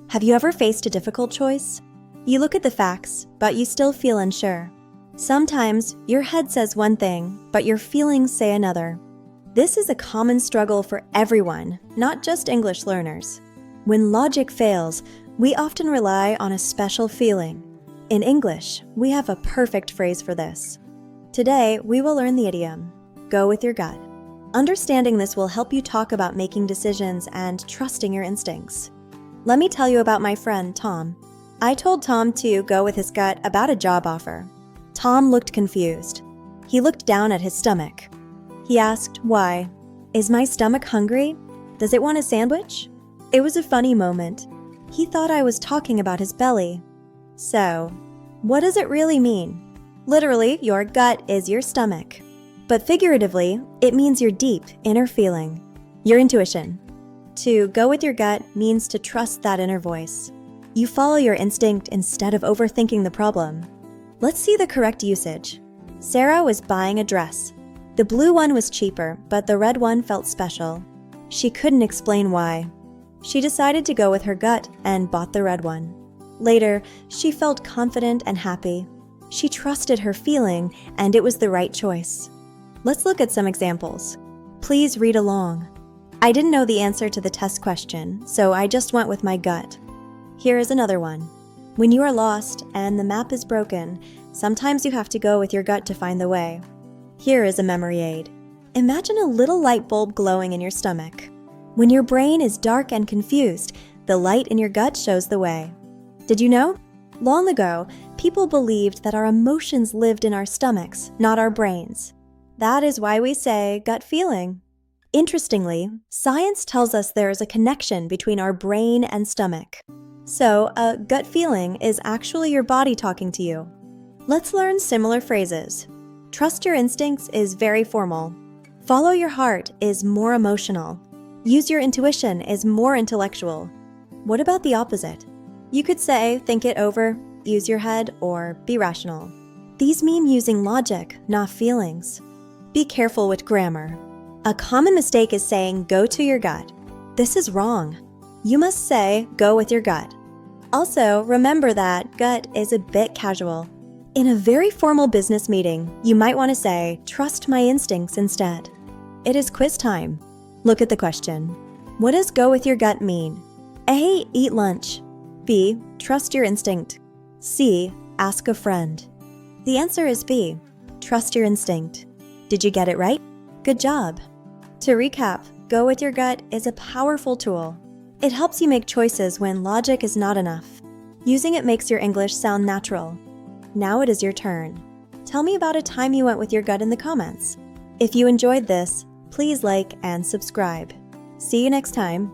Have you ever faced a difficult choice? You look at the facts, but you still feel unsure. Sometimes your head says one thing, but your feelings say another. This is a common struggle for everyone, not just English learners. When logic fails, we often rely on a special feeling. In English, we have a perfect phrase for this. Today, we will learn the idiom, go with your gut. Understanding this will help you talk about making decisions and trusting your instincts. Let me tell you about my friend, Tom. I told Tom to go with his gut about a job offer. Tom looked confused. He looked down at his stomach. He asked, "Why? Is my stomach hungry? Does it want a sandwich?" It was a funny moment. He thought I was talking about his belly. So, what does it really mean? Literally, your gut is your stomach. But figuratively, it means your deep inner feeling, your intuition. To go with your gut means to trust that inner voice. You follow your instinct instead of overthinking the problem. Let's see the correct usage. Sarah was buying a dress. The blue one was cheaper, but the red one felt special. She couldn't explain why. She decided to go with her gut and bought the red one. Later, she felt confident and happy. She trusted her feeling, and it was the right choice. Let's look at some examples. Please read along. I didn't know the answer to the test question, so I just went with my gut. Here is another one. When you are lost and the map is broken, sometimes you have to go with your gut to find the way. Here is a memory aid. Imagine a little light bulb glowing in your stomach. When your brain is dark and confused, the light in your gut shows the way. Did you know? Long ago, people believed that our emotions lived in our stomachs, not our brains. That is why we say gut feeling. Interestingly, science tells us there is a connection between our brain and stomach. So, a gut feeling is actually your body talking to you. Let's learn similar phrases. Trust your instincts is very formal. Follow your heart is more emotional. Use your intuition is more intellectual. What about the opposite? You could say, think it over, use your head, or be rational. These mean using logic, not feelings. Be careful with grammar. A common mistake is saying, go to your gut. This is wrong. You must say, go with your gut. Also, remember that gut is a bit casual. In a very formal business meeting, you might want to say, trust my instincts instead. It is quiz time. Look at the question. What does go with your gut mean? A. Eat lunch. B. Trust your instinct. C. Ask a friend. The answer is B. Trust your instinct. Did you get it right? Good job. To recap, go with your gut is a powerful tool. It helps you make choices when logic is not enough. Using it makes your English sound natural. Now it is your turn. Tell me about a time you went with your gut in the comments. If you enjoyed this, please like and subscribe. See you next time.